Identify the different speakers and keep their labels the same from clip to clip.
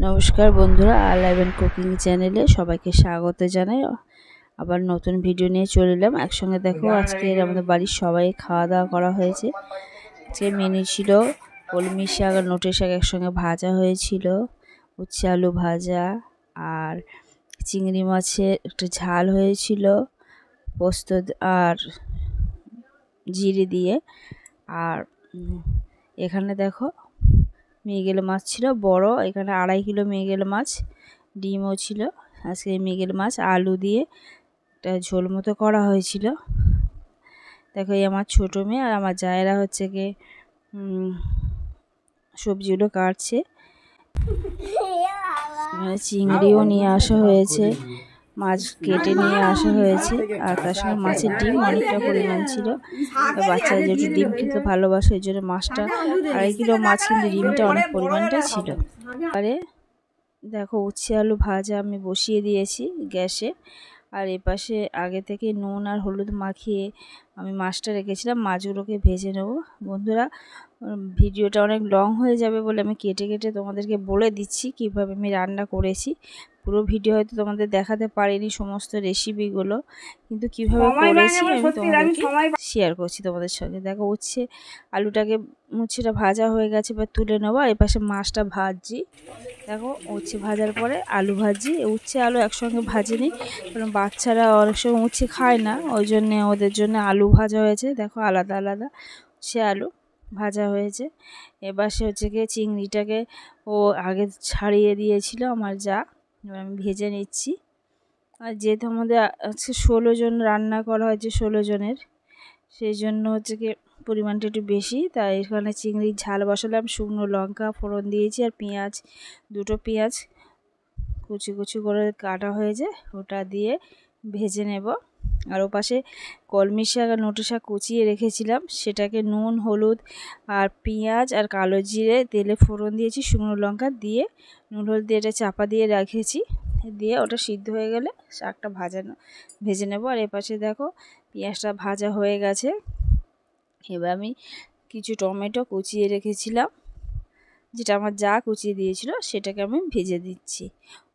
Speaker 1: নমস্কার বন্ধুরা, আল11 কুকিং চ্যানেলে সবাইকে স্বাগত জানাই। আবার নতুন ভিডিও নিয়ে চলে এলাম একসঙ্গে। দেখো, আজকে আমাদের বাড়ির সবাই খাওয়া দাওয়া করা হয়েছে। আজকে মেনু ছিল কলমি শাক আর নোটের শাক একসঙ্গে ভাজা হয়েছিল, উচ্ছে আলু ভাজা, আর চিংড়ি মাছের একটু ঝাল হয়েছিল পোস্ত আর জিরে দিয়ে। আর এখানে দেখো মৃগেল মাছ ছিল বড়, এখানে 2.5 কিলো মৃগেল মাছ, ডিমও ছিল। আজকে মৃগেল মাছ আলু দিয়ে একটা ঝোল মতো করা হয়েছিল। দেখো, এই আমার ছোটো মেয়ে আর আমার জায়েরা হচ্ছে গিয়ে সবজিগুলো কাটছে। চিংড়িও নিয়ে আসা হয়েছে, মাছ কেটে নিয়ে আসা হয়েছে, আর তার সঙ্গে মাছের ডিম অনেকটা পরিমাণ ছিল। বাচ্চারা যেহেতু ডিম খেতে ভালোবাসে, ওই জন্য মাছটা 2.5 কিলো মাছ, কিন্তু ডিমটা অনেক পরিমাণটা ছিল। আরে দেখো, উচ্ছে আলু ভাজা আমি বসিয়ে দিয়েছি গ্যাসে, আর এপাশে আগে থেকে নুন আর হলুদ মাখিয়ে আমি মাছটা রেখেছিলাম। মাছগুলোকে ভেজে নেব। বন্ধুরা, ভিডিওটা অনেক লং হয়ে যাবে বলে আমি কেটে কেটে তোমাদেরকে বলে দিচ্ছি কিভাবে আমি রান্না করেছি। পুরো ভিডিও হয়তো তোমাদের দেখাতে পারিনি সমস্ত রেসিপিগুলো, কিন্তু কিভাবে করেছি আমি তোমাদেরকে শেয়ার করছি তোমাদের সঙ্গে। দেখো, উচ্ছেটা ভাজা হয়ে গেছে, এবার তুলে নেবো। আর এপাশে মাছটা ভাজছি। দেখো, উচ্ছে ভাজার পরে আলু ভাজি। উচ্ছে আলু একসঙ্গে ভাজিনি, কারণ বাচ্চারা অনেক সময় উচ্ছে খায় না, ওই জন্যে ওদের জন্য আলু ভাজা হয়েছে। দেখো, আলাদা আলাদা উচ্ছে আলু ভাজা হয়েছে। এবার সে হচ্ছে গিয়ে চিংড়িটাকে ও আগে ছাড়িয়ে দিয়েছিল আমার যা, এবার আমি ভেজে নিচ্ছি। আর যেহেতু আমাদের আজকে 16 জন রান্না করা হয়েছে, 16 জনের, সেই জন্য হচ্ছে গিয়ে পরিমাণটা একটু বেশি। তাই এখানে চিংড়ির ঝাল বসালাম, শুকনো লঙ্কা ফোড়ন দিয়েছি, আর পেঁয়াজ, 2টো পেঁয়াজ কুচি কুচি করে কাটা হয়েছে, ওটা দিয়ে ভেজে নেব। আর ওপাশে কলমি শাক আর নোটে শাক কুচিয়ে রেখেছিলাম, সেটাকে নুন হলুদ আর পেঁয়াজ আর কালো জিরে তেলে ফোড়ন দিয়েছি, শুকনো লঙ্কা দিয়ে নুন হলুদ দিয়ে এটা চাপা দিয়ে রেখেছি। দিয়ে ওটা সিদ্ধ হয়ে গেলে শাকটা ভেজে নেব। আর এপাশে দেখো, পেঁয়াজটা ভাজা হয়ে গেছে। এবার আমি কিছু টমেটো কুচিয়ে রেখেছিলাম, যেটা আমার যা কুচিয়ে দিয়েছিল, সেটাকে আমি ভেজে দিচ্ছি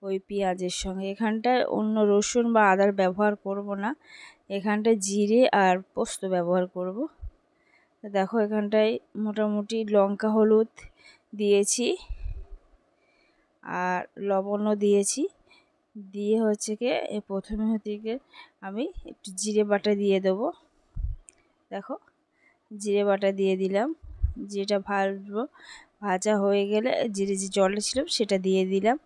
Speaker 1: ওই পেঁয়াজের সঙ্গে। এখানটায় অন্য রসুন বা আদার ব্যবহার করব না, এখানটায় জিরে আর পোস্ত ব্যবহার করব। দেখো, এখানটায় মোটামুটি লঙ্কা হলুদ দিয়েছি আর লবণও দিয়েছি। দিয়ে হচ্ছে গিয়ে প্রথমে আমি একটু জিরে বাটা দিয়ে দেবো। দেখো, জিরে বাটা দিয়ে দিলাম। জিরেটা ভাজা হয়ে গেলে জিরে যে জলটা ছিল সেটা দিয়ে দিলাম।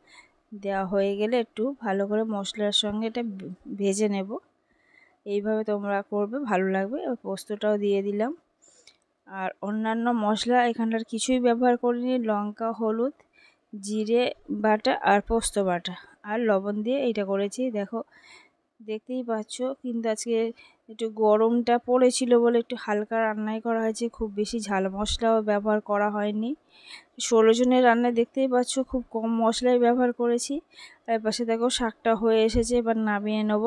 Speaker 1: দেওয়া হয়ে গেলে একটু ভালো করে মশলার সঙ্গে এটা ভেজে নেব। এইভাবে তোমরা করবে, ভালো লাগবে। পোস্তটাও দিয়ে দিলাম। আর অন্যান্য মশলা এখানটার কিছুই ব্যবহার করিনি, লঙ্কা হলুদ জিরে বাটা আর পোস্ত বাটা আর লবণ দিয়ে এইটা করেছি। দেখো, দেখতেই পাচ্ছ, কিন্তু আজকে একটু গরমটা পড়েছিল বলে একটু হালকা রান্নাই করা হয়েছে, খুব বেশি ঝাল মশলাও ব্যবহার করা হয়নি। 16 জনের রান্নায় দেখতেই পাচ্ছ খুব কম মশলাই ব্যবহার করেছি। আর পাশে দেখো, শাকটা হয়ে এসেছে, এবার নামিয়ে নেব।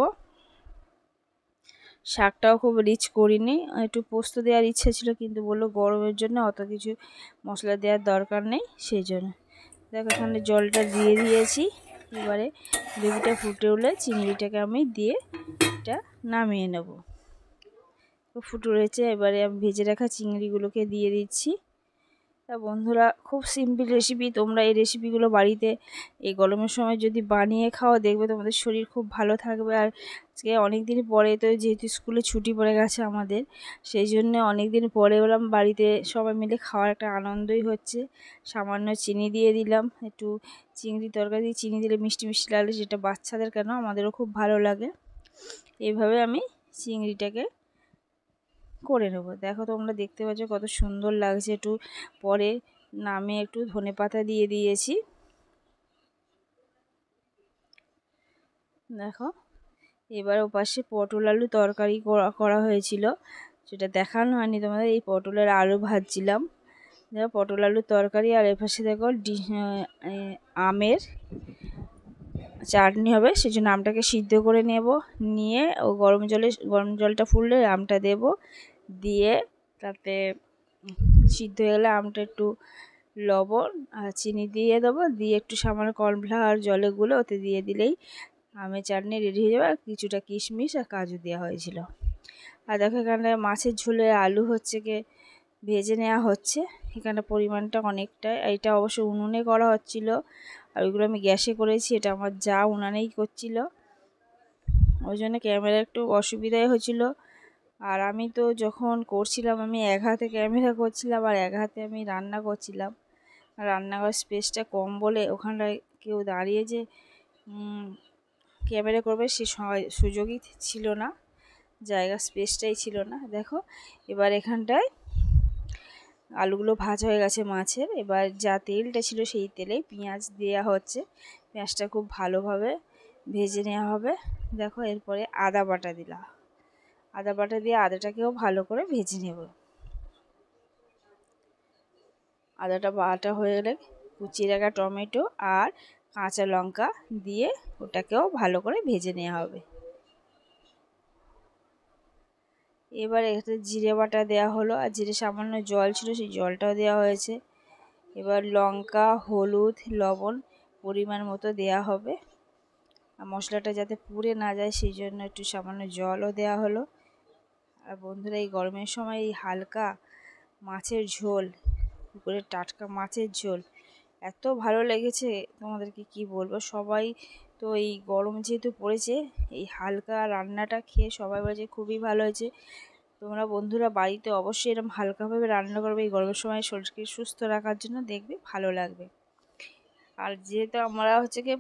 Speaker 1: শাকটাও খুব রিচ করিনি, একটু পোস্ত দেওয়ার ইচ্ছা ছিল, কিন্তু বললো গরমের জন্য অত কিছু মশলা দেওয়ার দরকার নেই, সেই জন্য। দেখো, এখানে জলটা দিয়ে দিয়েছি। এবারে গ্রেভিটা ফুটে উঠলে চিংড়িটাকে আমি দিয়ে এটা নামিয়ে নেব। ফুটে উঠেছে, এবারে আমি ভেজে রাখা চিংড়িগুলোকে দিয়ে দিচ্ছি। তা বন্ধুরা, খুব সিম্পল রেসিপি, তোমরা এই রেসিপিগুলো বাড়িতে এই গরমের সময় যদি বানিয়ে খাও, দেখবে তোমাদের শরীর খুব ভালো থাকবে। আর আজকে অনেক দিন পরে, তো যেহেতু স্কুলে ছুটি পড়ে গেছে আমাদের, সেই জন্য অনেক দিন পরে এলাম বাড়িতে, সবাই মিলে খাওয়ার একটা আনন্দই হচ্ছে। সামান্য চিনি দিয়ে দিলাম, একটু চিংড়ি তরকারি চিনি দিলে মিষ্টি মিষ্টি লাগলে, যেটা বাচ্চাদের কেন আমাদেরও খুব ভালো লাগে। এইভাবে আমি চিংড়িটাকে করে নেব। দেখো, তোমরা দেখতে পাচ্ছ কত সুন্দর লাগছে। একটু পরে নামে একটু ধনেপাতা দিয়ে দিয়েছি। দেখো, এবার ওপাশে পটল আলু তরকারি করা হয়েছিল, সেটা দেখানো হয়নি তোমাদের। এই পটলের আলু ভাজছিলাম। দেখো, পটল আলু তরকারি। আর এপাশে দেখো আমের চাটনি হবে, সেই জন্য আমটাকে সিদ্ধ করে নেব। নিয়ে ও গরম জলটা ফুললে আমটা দেব, দিয়ে তাতে সিদ্ধ হয়ে গেলে আমটা একটু লবণ আর চিনি দিয়ে দেবো, দিয়ে একটু সামান্য কর্নফ্লাওয়ার জলে গুলে ওতে দিয়ে দিলেই আমের চাটনি রেডি হয়ে যাবে। আর কিছুটা কিশমিশ আর কাজু দেওয়া হয়েছিল। আর দেখো এখানে মাছের ঝোলে আলু হচ্ছে ভেজে নেওয়া হচ্ছে। এখানে পরিমাণটা অনেকটাই, এটা অবশ্য উনুনে করা হচ্ছিল, আর ওইগুলো আমি গ্যাসে করেছি। এটা আমার যা উনানেই করছিল, ওই জন্য ক্যামেরা একটু অসুবিধাই হয়েছিল। আর আমি তো যখন করছিলাম আমি এক হাতে ক্যামেরা করছিলাম আর এক হাতে আমি রান্না করছিলাম। রান্নাঘর স্পেসটা কম বলে ওখানটায় কেউ দাঁড়িয়ে যে ক্যামেরা করবে সে সুযোগই ছিল না, জায়গা স্পেসটাই ছিল না। দেখো এবার এখানটায় আলুগুলো ভাজা হয়ে গেছে মাছের। এবার যা তেলটা ছিল সেই তেলে পেঁয়াজ দেওয়া হচ্ছে। পেঁয়াজটা খুব ভালোভাবে ভেজে নেওয়া হবে। দেখো এরপরে আদা বাটা দিলাম, আদা বাটা দিয়ে আদাটাকেও ভালো করে ভেজে নেব। আদাটা বাটা হয়ে গেলে কুচিয়ে রাখা টমেটো আর কাঁচা লঙ্কা দিয়ে ওটাকেও ভালো করে ভেজে নেওয়া হবে। এবার এতে জিরে বাটা দেওয়া হলো, আর জিরে সামান্য জল ছিল সেই জলটাও দেওয়া হয়েছে। এবার লঙ্কা, হলুদ, লবণ পরিমাণ মতো দেওয়া হবে। আর মশলাটা যাতে পুড়ে না যায় সেই জন্য একটু সামান্য জলও দেওয়া হলো। আর বন্ধুরা এই গরমের সময় এই হালকা মাছের ঝোল, পুকুরের টাটকা মাছের ঝোল এত ভালো লেগেছে তোমাদেরকে কি বলবো। সবাই তো এই গরম যেহেতু পড়েছে এই হালকা রান্নাটা খেয়ে সবাই বলেছে খুবই ভালো হয়েছে। তোমরা বন্ধুরা বাড়িতে অবশ্যই এরকম হালকাভাবে রান্না করবে এই গরমের সময় শরীরকে সুস্থ রাখার জন্য, দেখবে ভালো লাগবে। আর যেহেতু আমরা হচ্ছে কি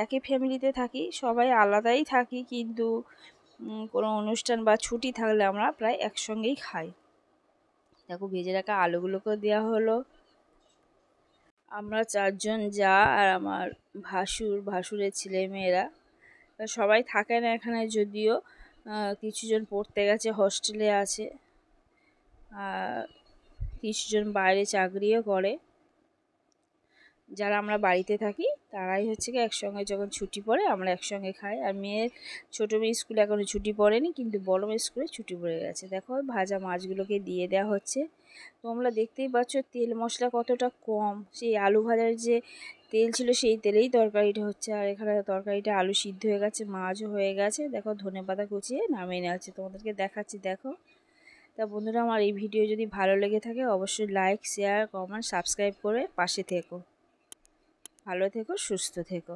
Speaker 1: একই ফ্যামিলিতে থাকি, সবাই আলাদাই থাকি, কিন্তু কোনো অনুষ্ঠান বা ছুটি থাকলে আমরা প্রায় একসঙ্গেই খাই। দেখো ভেজে রাখা আলুগুলোকেও দেওয়া হলো। আমরা চারজন যা আর আমার ভাসুরের ছেলে মেয়েরা, সবাই থাকে না এখানে, যদিও কিছুজন পড়তে গেছে, হস্টেলে আছে, আর কিছুজন বাইরে চাকরিও করে। যারা আমরা বাড়িতে থাকি তারাই হচ্ছে কি একসঙ্গে যখন ছুটি পড়ে আমরা একসঙ্গে খাই। আর ছোটো মেয়ে স্কুলে এখনও ছুটি পড়েনি, কিন্তু বড় মেয়ে স্কুলে ছুটি পড়ে গেছে। দেখো ভাজা মাছগুলোকে দিয়ে দেওয়া হচ্ছে। তোমরা দেখতেই পাচ্ছ তেল মশলা কতটা কম, সেই আলু ভাজার যে তেল ছিল সেই তেলেই তরকারিটা হচ্ছে। আর এখানে তরকারিটা আলু সিদ্ধ হয়ে গেছে, মাছও হয়ে গেছে। দেখো ধনেপাতা কুচিয়ে নামিয়ে নেওয়া হচ্ছে, তোমাদেরকে দেখাচ্ছি। দেখো তা বন্ধুরা আমার এই ভিডিও যদি ভালো লেগে থাকে অবশ্যই লাইক, শেয়ার, কমেন্ট, সাবস্ক্রাইব করে পাশে থেকো। ভালো থেকো, সুস্থ থেকো।